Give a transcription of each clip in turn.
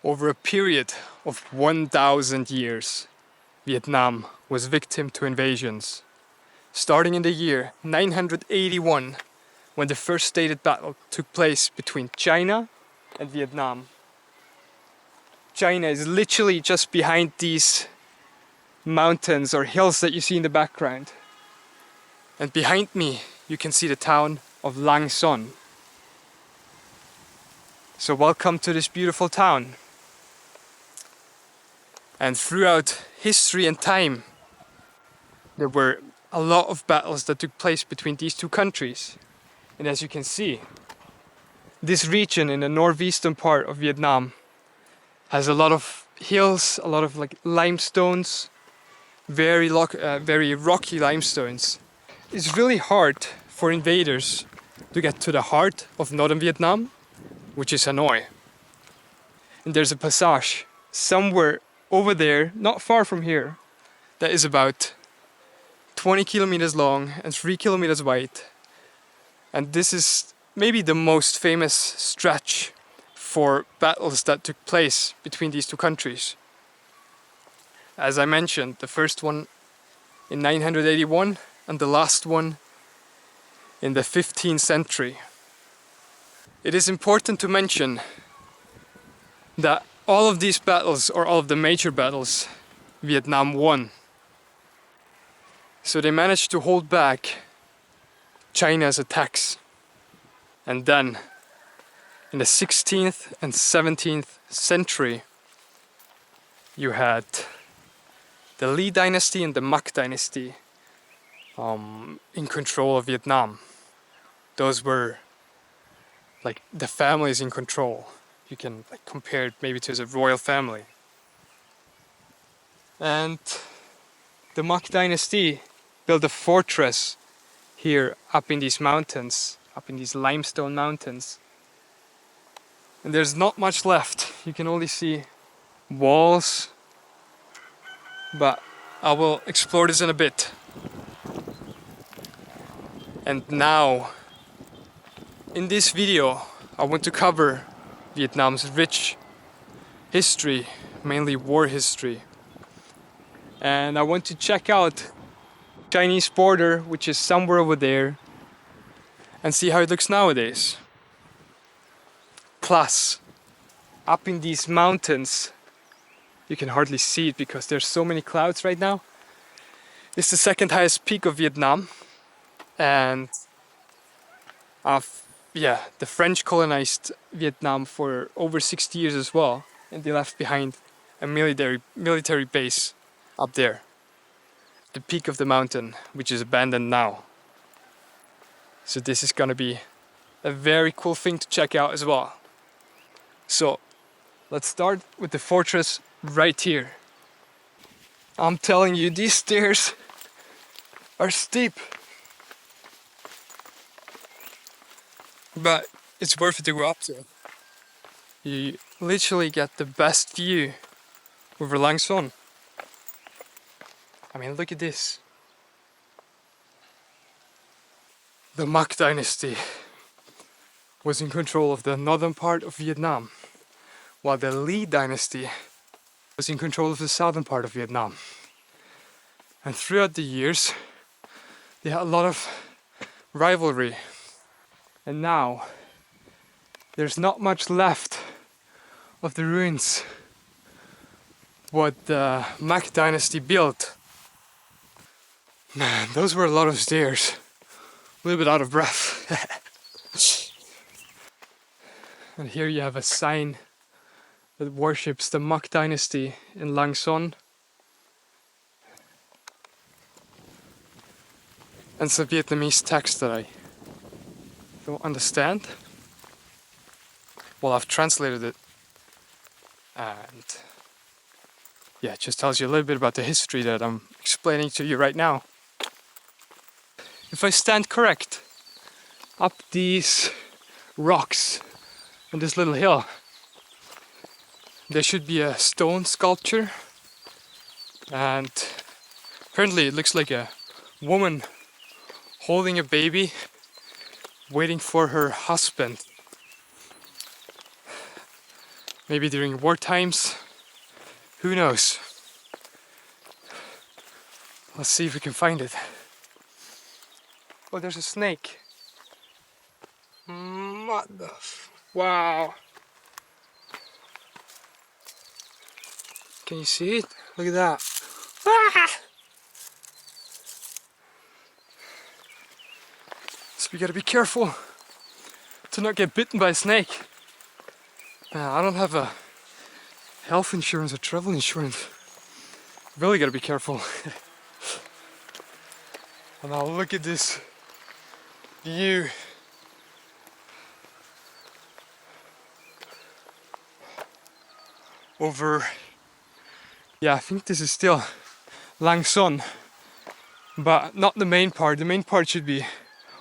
Over a period of 1,000 years, Vietnam was victim to invasions, starting in the year 981, when the first stated battle took place between China and Vietnam. China is literally just behind these mountains or hills that you see in the background. And behind me, you can see the town of Lang Son. So welcome to this beautiful town. And throughout history and time, there were a lot of battles that took place between these two countries. And as you can see, this region in the northeastern part of Vietnam has a lot of hills, a lot of like limestones, very rocky limestones. It's really hard for invaders to get to the heart of northern Vietnam, which is Hanoi. And there's a passage somewhere over there, not far from here, that is about 20 kilometers long and 3 kilometers wide. And this is maybe the most famous stretch for battles that took place between these two countries. As I mentioned, the first one in 981 and the last one in the 15th century. It is important to mention that all of these battles, or all of the major battles, Vietnam won. So they managed to hold back China's attacks. And then, in the 16th and 17th century, you had the Le Dynasty and the Mac Dynasty in control of Vietnam. Those were like the families in control. You can like compare it maybe to the royal family. And the Mac Dynasty built a fortress here up in these mountains, up in these limestone mountains. And there's not much left. You can only see walls, but I will explore this in a bit. And now, in this video, I want to cover Vietnam's rich history, mainly war history. And I want to check out Chinese border, which is somewhere over there, and see how it looks nowadays. Plus, up in these mountains, you can hardly see it because there's so many clouds right now. It's the second highest peak of Vietnam, and the French colonized Vietnam for over 60 years as well, and they left behind a military base up there, the peak of the mountain, which is abandoned now. So this is gonna be a very cool thing to check out as well. So let's start with the fortress right here. I'm telling you, these stairs are steep, but it's worth it to go up to. You literally get the best view over Lang Son. I mean, look at this. The Mac Dynasty was in control of the northern part of Vietnam, while the Le Dynasty was in control of the southern part of Vietnam. And throughout the years, they had a lot of rivalry. And now, there's not much left of the ruins what the Mac Dynasty built. Man, those were a lot of stairs. A little bit out of breath. And here you have a sign that worships the Mac Dynasty in Lang Son. And some Vietnamese text that I don't understand. Well, I've translated it. And yeah, it just tells you a little bit about the history that I'm explaining to you right now. If I stand correct, up these rocks on this little hill, there should be a stone sculpture, and apparently it looks like a woman holding a baby, waiting for her husband. Maybe during war times. Who knows? Let's see if we can find it. Oh, there's a snake. What the wow. Can you see it? Look at that. Ah! So we gotta be careful to not get bitten by a snake. I don't have a health insurance or travel insurance. Really gotta be careful. And now look at this view. Over, yeah, I think this is still Lang Son, but not the main part. The main part should be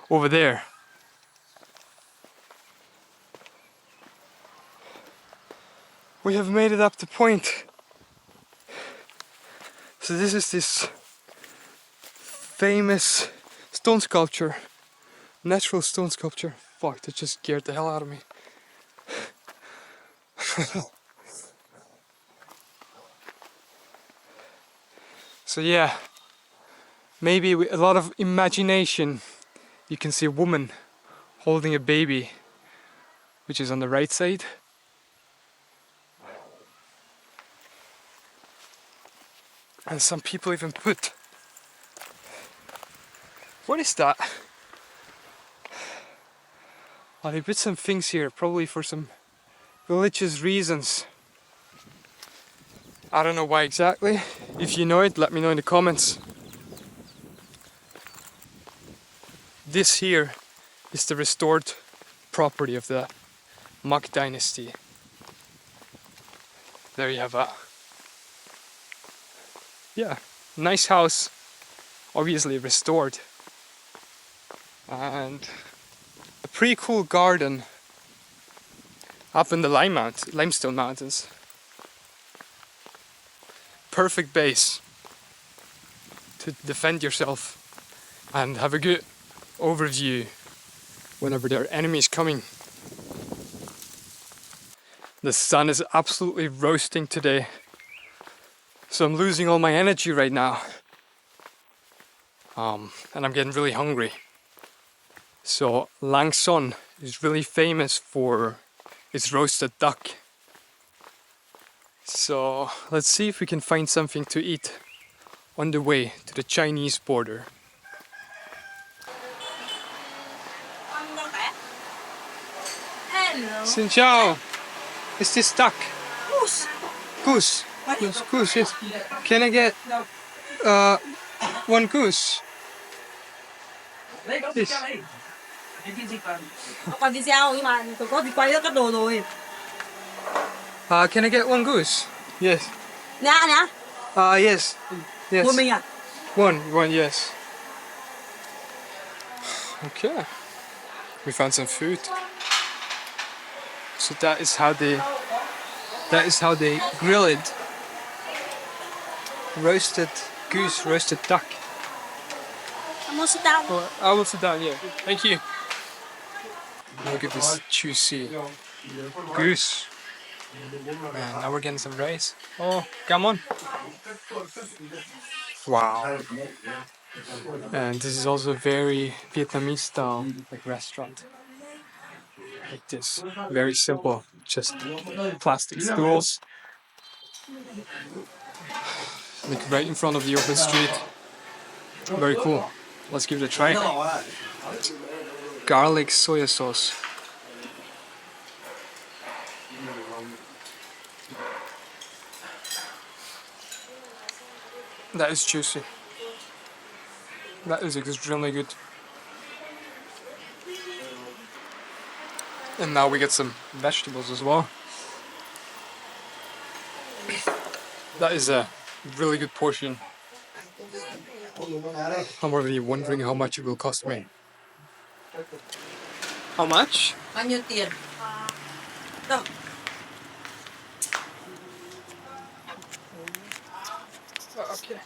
over there. We have made it up to point. So this is this famous stone sculpture, natural stone sculpture. Fuck, that just scared the hell out of me. So yeah, maybe with a lot of imagination you can see a woman holding a baby, which is on the right side. And some people even put... What is that? Oh, they put some things here, probably for some religious reasons. I don't know why exactly. If you know it, let me know in the comments. This here is the restored property of the Mac Dynasty. There you have a... Yeah, nice house, obviously restored. And a pretty cool garden up in the limestone mountains. Perfect base to defend yourself and have a good overview whenever there are enemies coming. The sun is absolutely roasting today, so I'm losing all my energy right now. And I'm getting really hungry. So Lang Son is really famous for its roasted duck. So let's see if we can find something to eat on the way to the Chinese border. Hello. Xin chào. Is this duck? Goose. Goose. Yes, goose, yes. Can I get one goose? Yes. Còn đi sao nhưng mà tôi có đi quay các đồ rồi. Can I get one goose? Yes. Nè nè. Yes. Yes. Một mình à? One, yes. Okay. We found some food. So that is how they grill it. Roasted goose, roasted duck. I'm gonna sit down. Oh, I will sit down, yeah. Thank you. Look at this juicy goose. And now we're getting some rice. Oh, come on. Wow. And this is also a very Vietnamese style like restaurant. Like this. Very simple. Just plastic stools. Like right in front of the open street. Very cool. Let's give it a try. Garlic soya sauce. That is juicy. That is extremely good. And now we get some vegetables as well. That is a really good portion. I'm already wondering how much it will cost me. How much? Bao nhiêu tiền? Đâu? Okay.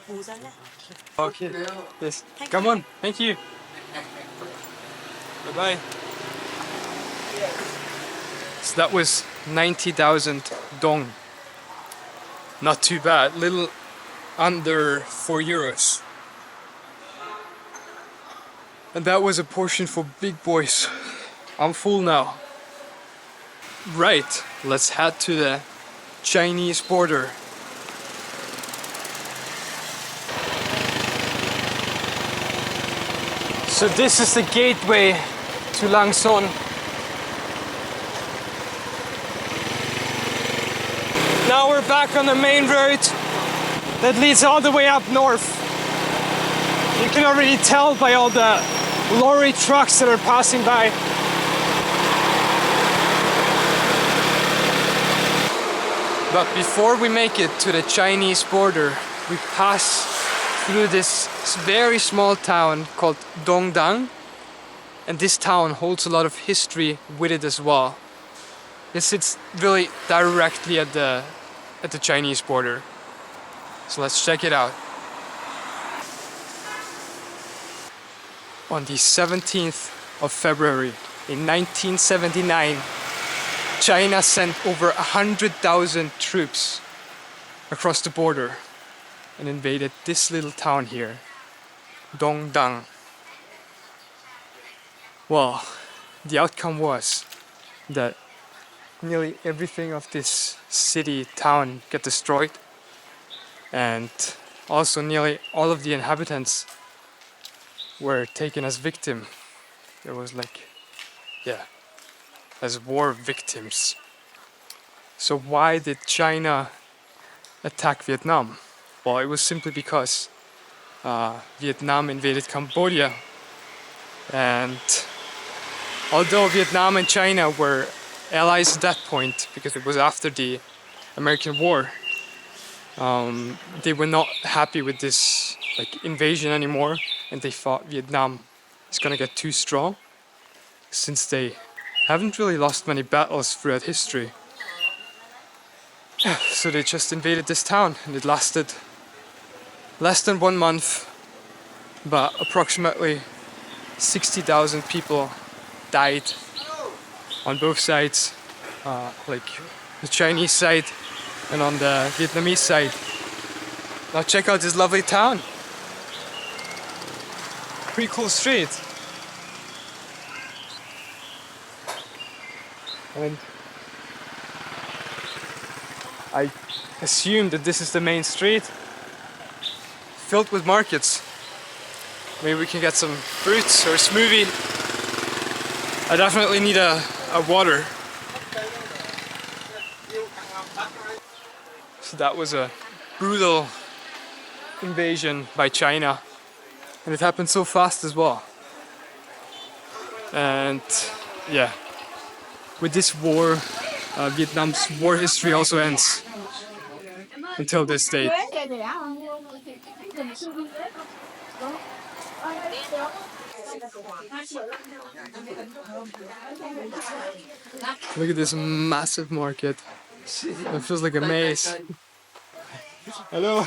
Bù ra nhé. Okay. Yes. Come on. Thank you. Bye bye. So that was 90,000 dong. Not too bad, little under 4 euros. And that was a portion for big boys. I'm full now. Right, let's head to the Chinese border. So this is the gateway to Langson. Now we're back on the main road that leads all the way up north. You can already tell by all the lorry trucks that are passing by. But before we make it to the Chinese border, we pass through this very small town called Dongdang. And this town holds a lot of history with it as well. It sits really directly at the Chinese border. So let's check it out. On the 17th of February in 1979, China sent over 100,000 troops across the border and invaded this little town here, Dongdang. Well, the outcome was that nearly everything of this city, town got destroyed, and also nearly all of the inhabitants were taken as victim. There was as war victims. So why did China attack Vietnam? Well, it was simply because Vietnam invaded Cambodia, and although Vietnam and China were allies at that point, because it was after the American War, they were not happy with this invasion anymore, and they thought Vietnam is gonna get too strong, since they haven't really lost many battles throughout history. So they just invaded this town, and it lasted less than 1 month, but approximately 60,000 people died on both sides, the Chinese side and on the Vietnamese side. Now check out this lovely town. Pretty cool street. And I assume that this is the main street, filled with markets. Maybe we can get some fruits or a smoothie. I definitely need a water. So that was a brutal invasion by China, and it happened so fast as well. And yeah, with this war, Vietnam's war history also ends until this date. Look at this massive market. It feels like a maze. Hello.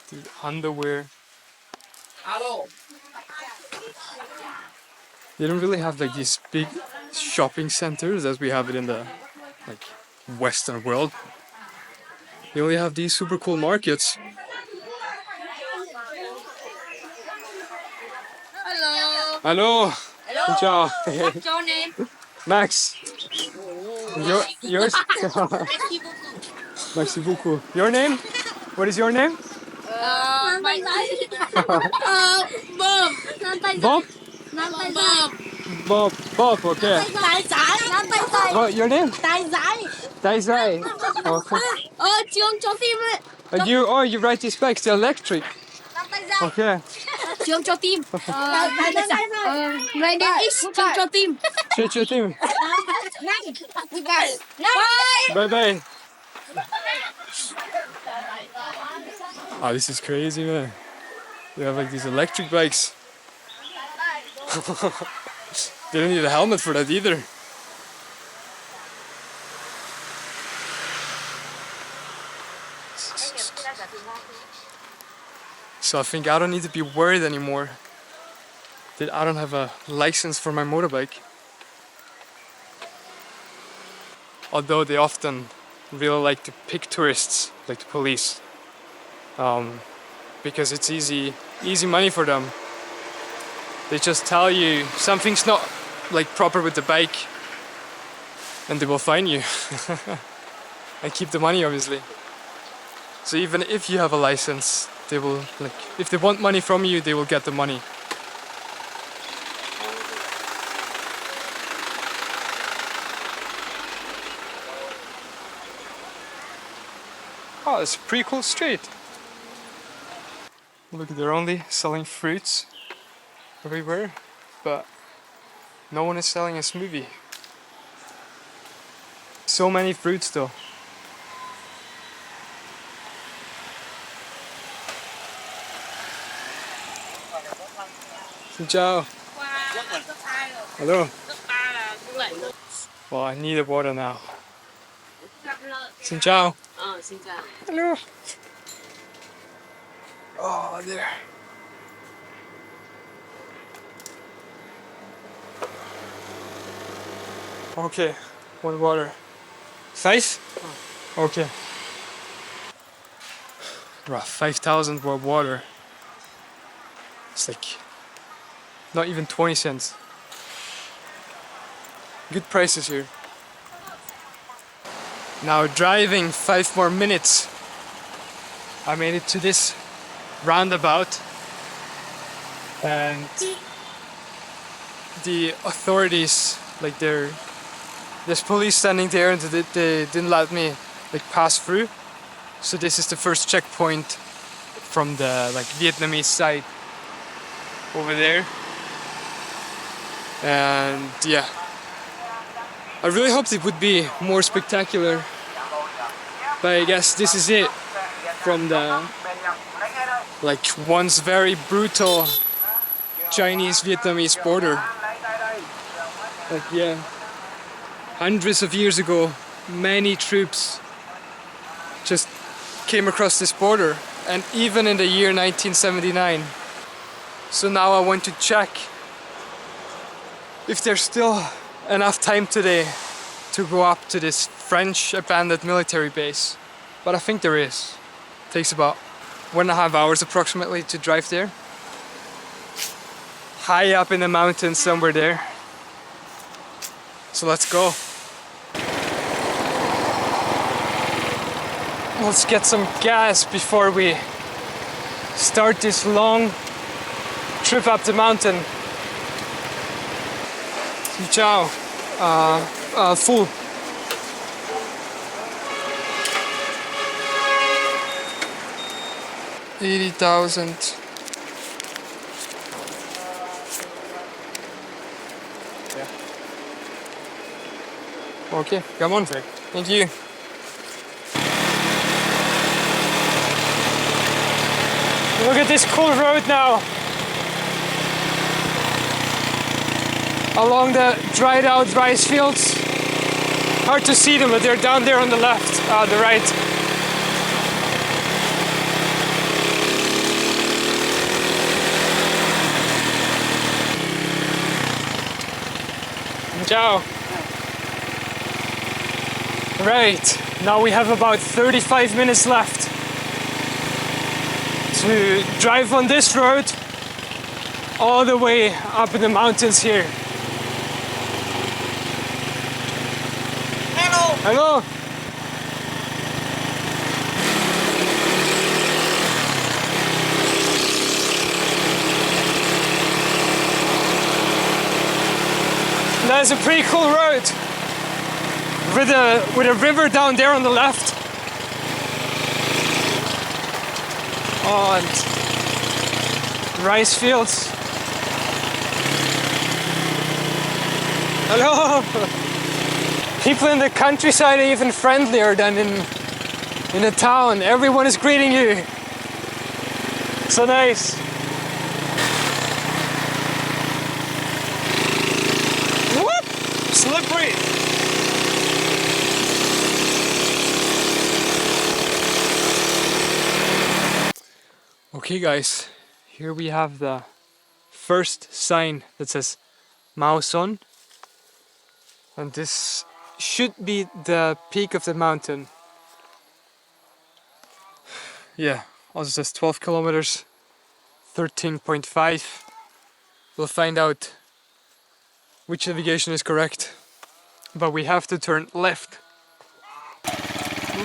Dude, underwear. Hello. They don't really have these big shopping centers as we have it in the Western world. They only have these super cool markets. Hello. Hello. Hello. Ciao. What's your name? Max. Yours? Merci beaucoup. Your name? What is your name? My Bob. Bob? Bob. Bob. Bob, okay. What, your name? Dai Zai. Trường cho tim ấy. You ride these bikes, they're electric. Okay. Trường cho tim. My name is Trường cho tim. Check your team. Bye bye. Oh, this is crazy, man. They have these electric bikes. They don't need a helmet for that either. So I think I don't need to be worried anymore that I don't have a license for my motorbike. Although they often really like to pick tourists, like the police, because it's easy money for them. They just tell you something's not like proper with the bike, and they will fine you and keep the money, obviously. So even if you have a license, they will, like, if they want money from you, they will get the money. Oh, it's a pretty cool street. Look, they're only selling fruits everywhere, but no one is selling a smoothie. So many fruits though. Xin chào. Hello. Well, I need a water now. Xin chào. Hello. Oh, there. Okay, one water. Five? Okay. Bruh, 5,000 for water. It's like not even 20 cents. Good prices here. Now driving 5 more minutes. I made it to this roundabout, and the authorities, like there's police standing there, and they didn't let me like pass through. So this is the first checkpoint from the like Vietnamese side over there. And yeah, I really hoped it would be more spectacular, but I guess this is it from the like once very brutal Chinese-Vietnamese border. Like, yeah, hundreds of years ago, many troops just came across this border, and even in the year 1979. So now I want to check if there's still enough time today to go up to this French abandoned military base. But I think there is. It takes about 1.5 hours approximately to drive there. High up in the mountains somewhere there. So let's go. Let's get some gas before we start this long trip up the mountain. Ciao. Full. $80,000. Yeah. Okay, come on. Thank you. Look at this cool road now. Along the dried out rice fields. Hard to see them, but they're down there on the left, the right. Ciao. Right, now we have about 35 minutes left to drive on this road all the way up in the mountains here. Hello. That's a pretty cool road with a river down there on the left. Oh, and rice fields. Hello. People in the countryside are even friendlier than in a town. Everyone is greeting you. So nice. Whoop! Slippery. Okay guys, here we have the first sign that says Mao Son. And this should be the peak of the mountain. Yeah, also says 12 kilometers, 13.5. We'll find out which navigation is correct. But we have to turn left.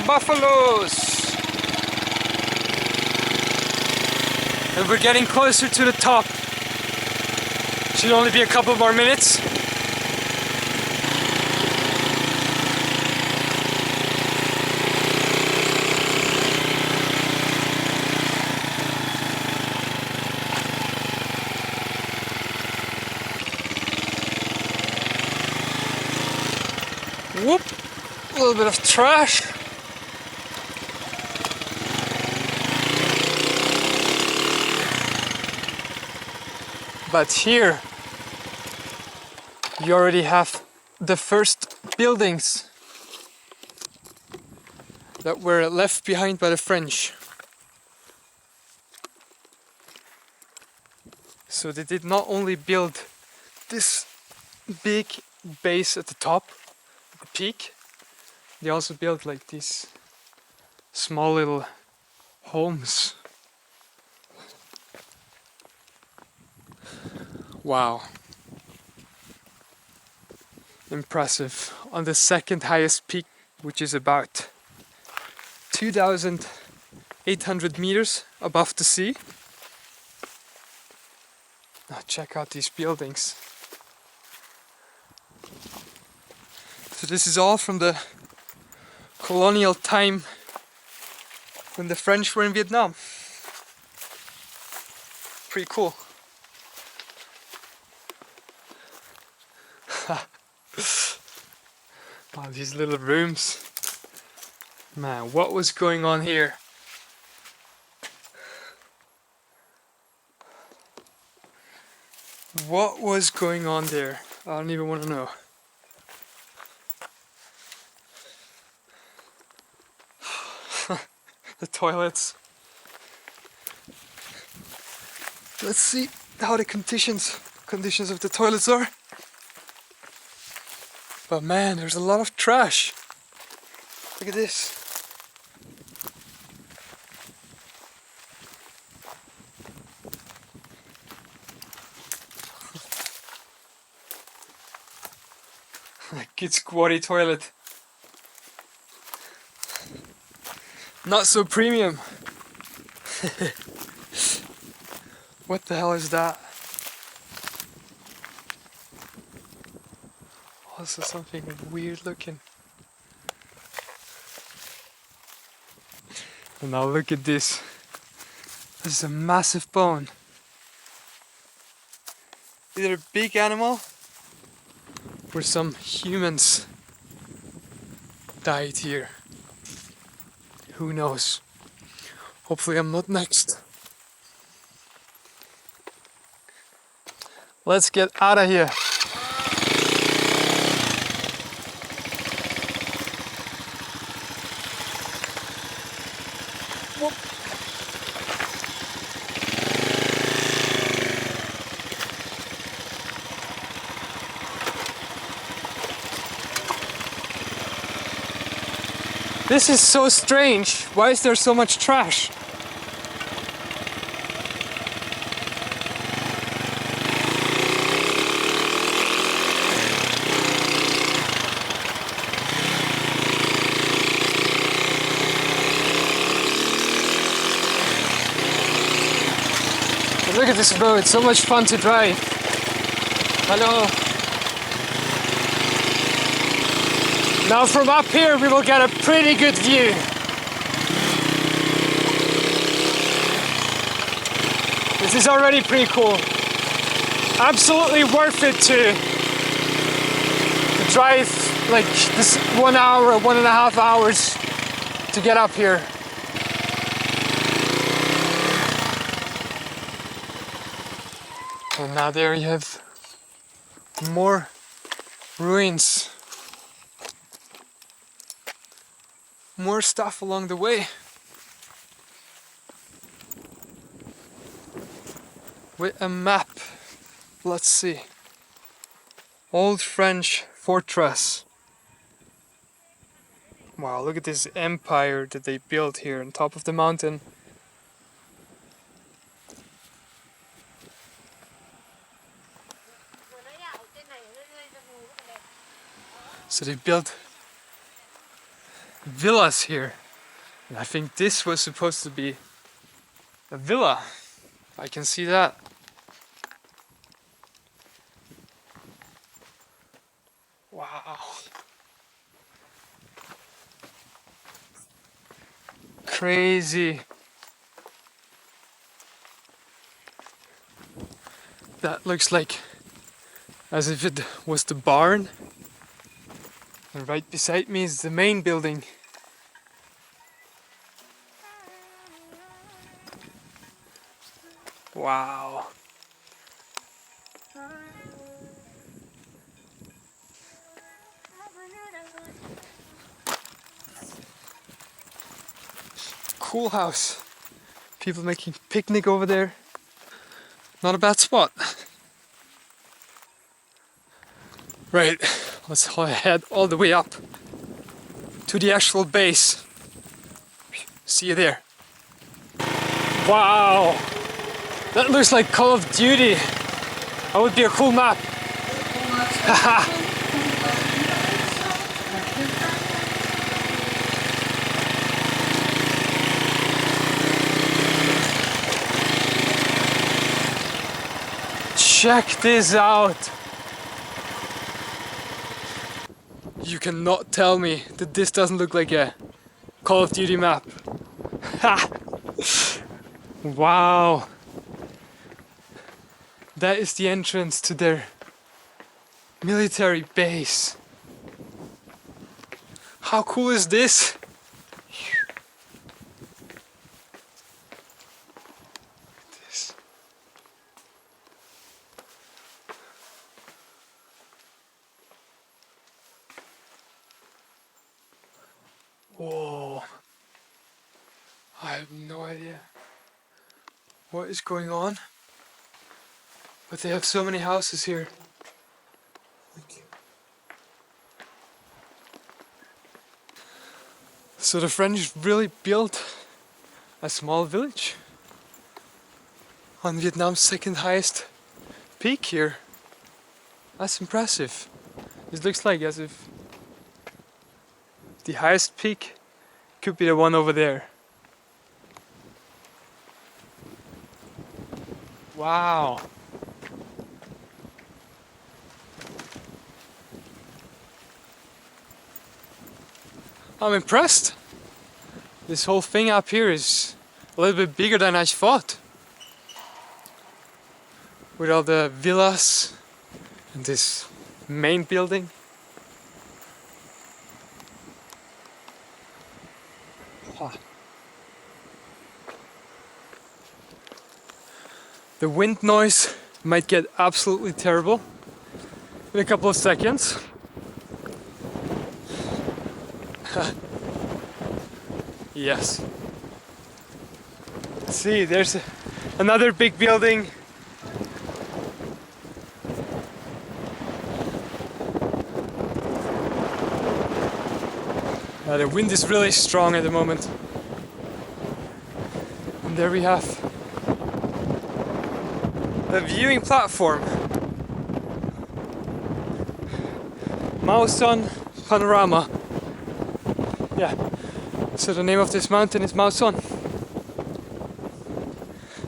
Buffaloes! And we're getting closer to the top. Should only be a couple more minutes. Whoop! A little bit of trash. But here you already have the first buildings that were left behind by the French. So they did not only build this big base at the top, the peak, they also built like these small little homes. Wow. Impressive. On the second highest peak, which is about 2,800 meters above the sea. Now check out these buildings. So this is all from the colonial time when the French were in Vietnam. Pretty cool. Wow, these little rooms. Man, what was going on here? What was going on there? I don't even want to know. The toilets. Let's see how the conditions of the toilets are. But man, there's a lot of trash. Look at this. Good squatty toilet. Not so premium. What the hell is that? Also something weird looking. And now look at this. This is a massive bone. Either a big animal or some humans died here. Who knows? Hopefully I'm not next. Let's get out of here. This is so strange. Why is there so much trash? Look at this road, it's so much fun to drive. Hello. Now from up here we will get a pretty good view. This is already pretty cool. Absolutely worth it to drive like this 1 hour or 1.5 hours to get up here. And now there you have more ruins. More stuff along the way. With a map Let's see. Old French fortress. Wow, look at this empire that they built here on top of the mountain. So they built villas here. And I think this was supposed to be a villa. I can see that. Wow. Crazy. That looks like as if it was the barn. And right beside me is the main building. Wow. Cool house. People making picnic over there. Not a bad spot. Right, let's head all the way up to the actual base. See you there. Wow, that looks like Call of Duty. That would be a cool map. Check this out. You cannot tell me that this doesn't look like a Call of Duty map. Wow. That is the entrance to their military base. How cool is this? Whoa. I have no idea what is going on, but they have so many houses here. So the French really built a small village on Vietnam's second highest peak here. That's impressive. This looks like as if the highest peak could be the one over there. Wow. I'm impressed. This whole thing up here is a little bit bigger than I thought. With all the villas and this main building. The wind noise might get absolutely terrible in a couple of seconds. Yes. See, there's another big building. The wind is really strong at the moment. And there we have the viewing platform. Mao Son Panorama. Yeah, so the name of this mountain is Mao Son.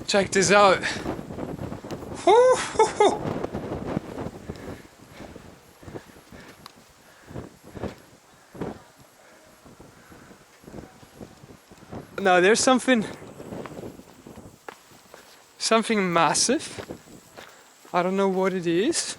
Check this out. Now there's something massive. I don't know what it is.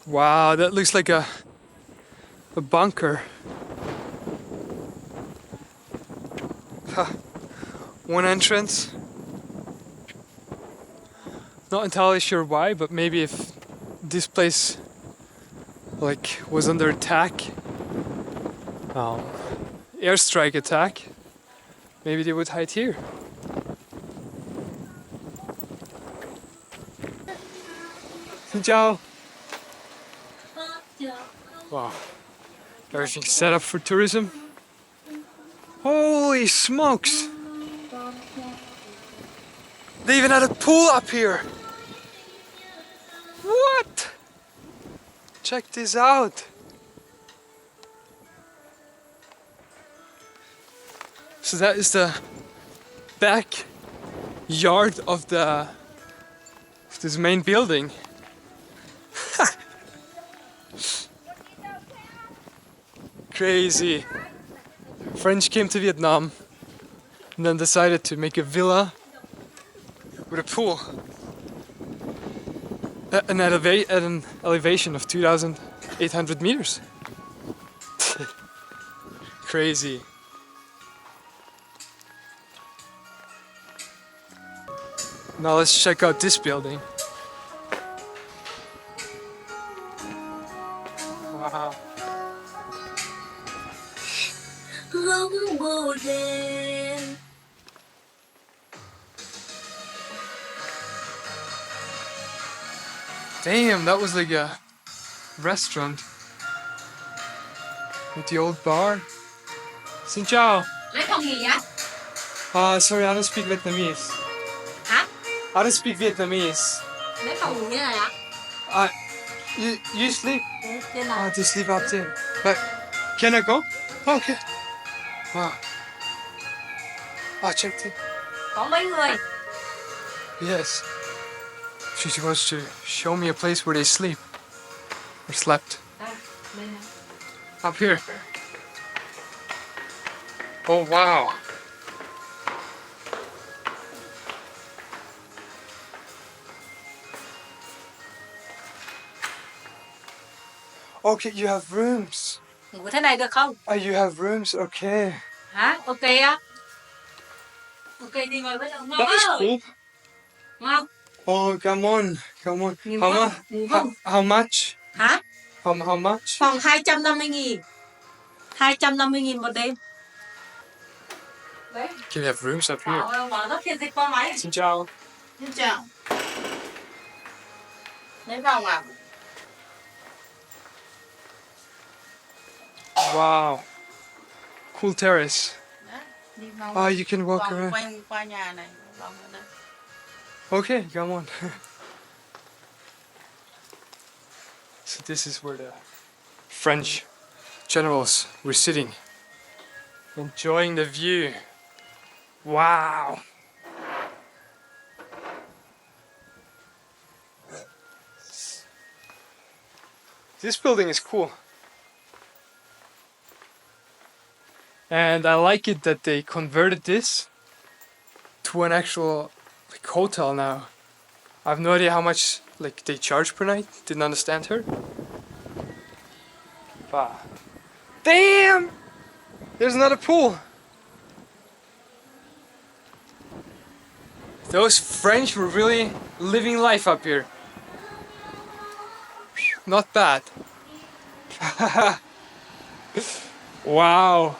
Wow, that looks like a bunker. Huh. One entrance. Not entirely sure why, but maybe if this place like was under attack, airstrike attack, maybe they would hide here. Xin chào. Wow, everything's set up for tourism. Holy smokes! They even had a pool up here. What? Check this out. So that is the back yard of this main building. Crazy. French came to Vietnam and then decided to make a villa with a pool at an elevation of 2,800 meters. Crazy. Now let's check out this building. Wow. Damn, that was like a restaurant with the old bar. Xin chào. Lấy phòng gì vậy? Sorry, I don't speak Vietnamese. Hả? I don't speak Vietnamese. Lấy phòng gì này ạ? You sleep? Trên này. To sleep up there. But can I go? Okay. Wow. Check it. Có mấy người? Yes. She wants to show me a place where they sleep. Or slept. Bên này. Up here. Oh wow. Okay, you have rooms. Ngủ thế này được không? You have rooms, okay. Hả? Ok á. Ok đi ngồi với ông. That is cool. Ngon. Oh, come on. Nhiều How, không? Nhiều không? how much? Hả? How much? Phòng 250.000. 250.000 một đêm. Đấy. Can we have rooms up here? Mở rất thiên dịch qua máy. Xin chào. Xin chào. Lấy phòng à? Wow. Cool terrace. Đi vòng. You can walk Vòng around. quanh qua nhà này. Vòng ở đây. Okay, come on. So this is where the French generals were sitting, enjoying the view. Wow. This building is cool. And I like it that they converted this to an actual hotel now. I have no idea how much they charge per night. Didn't understand her. Wow. Damn! There's another pool. Those French were really living life up here. Not bad. Wow.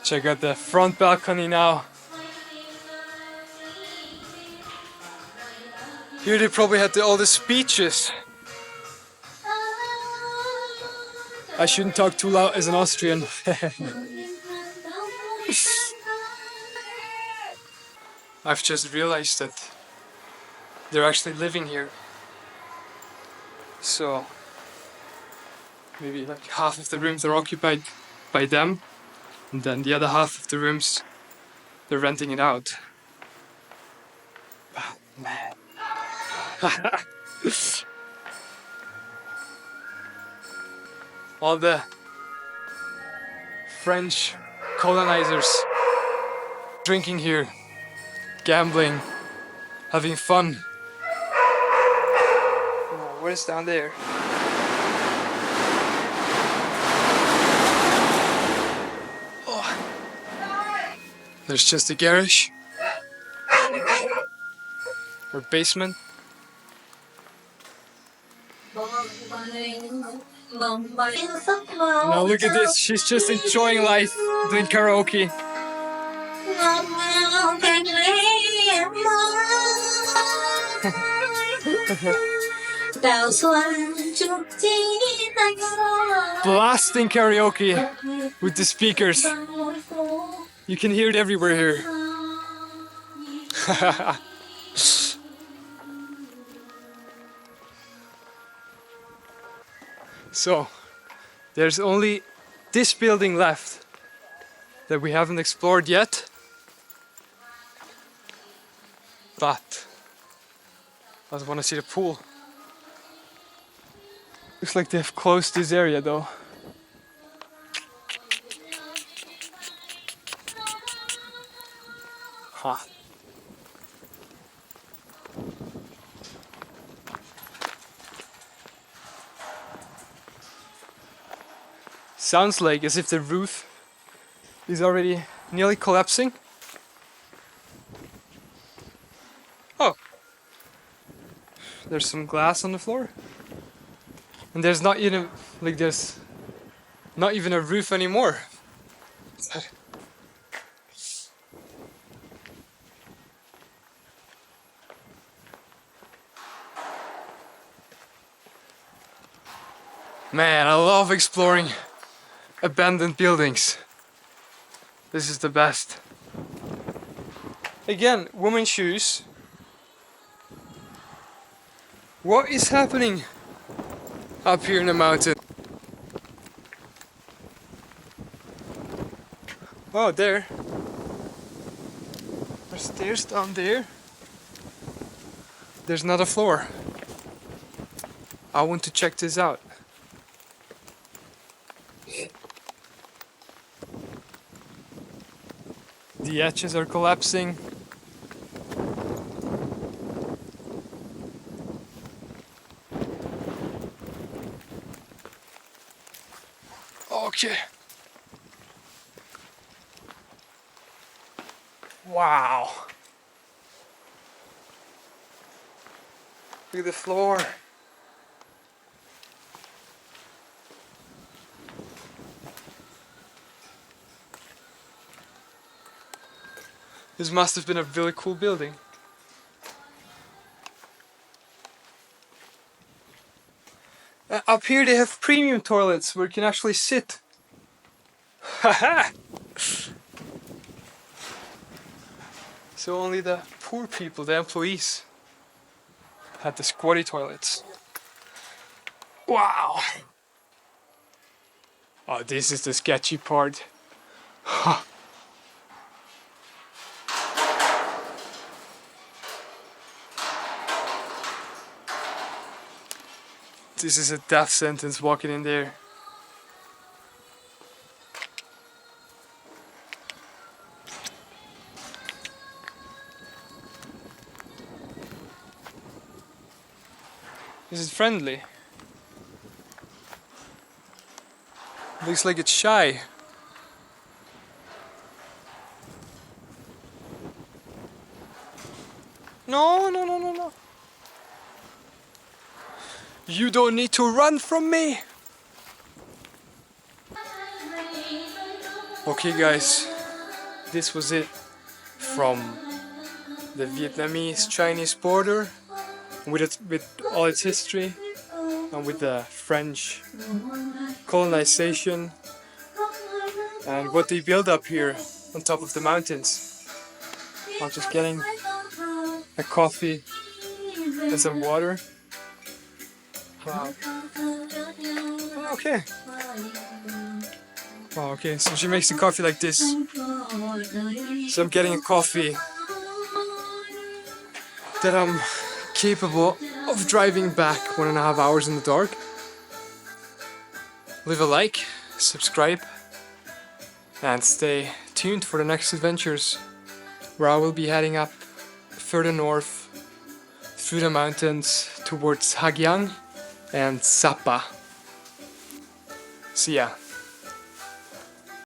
Check out the front balcony now. Here they probably had all the speeches. I shouldn't talk too loud as an Austrian. I've just realized that they're actually living here. So maybe half of the rooms are occupied by them, and then the other half of the rooms they're renting it out. Oh, man. All the French colonizers drinking here, gambling, having fun. Oh, where's down there? Oh. There's just a garage. or basement. Now look at this, she's just enjoying life, doing karaoke. Blasting karaoke with the speakers. You can hear it everywhere here. So, there's only this building left that we haven't explored yet. But I just want to see the pool. Looks like they've closed this area though. Huh. Sounds like as if the roof is already nearly collapsing. Oh, there's some glass on the floor. And there's not even, like there's not even a roof anymore. Man, I love exploring abandoned buildings. This is the best. Again, women's shoes. What is happening up here in the mountain? Oh, there. There's stairs down there. There's another floor. I want to check this out. The edges are collapsing. Okay. Wow. Look at the floor. This must have been a really cool building. Up here they have premium toilets where you can actually sit. Haha! So only the poor people, the employees, had the squatty toilets. Wow! Oh, this is the sketchy part. This is a death sentence walking in there. Is it friendly? Looks like it's shy. No, no, no, no, no. You don't need to run from me! Okay guys, this was it from the Vietnamese-Chinese border with all its history and with the French colonization and what they build up here on top of the mountains. I'm just getting a coffee and some water. Wow. Okay. Wow, okay, so she makes the coffee like this. So I'm getting a coffee that I'm capable of driving back 1.5 hours in the dark. Leave a like, subscribe, and stay tuned for the next adventures where I will be heading up further north through the mountains towards Hagyang and Sapa. See ya.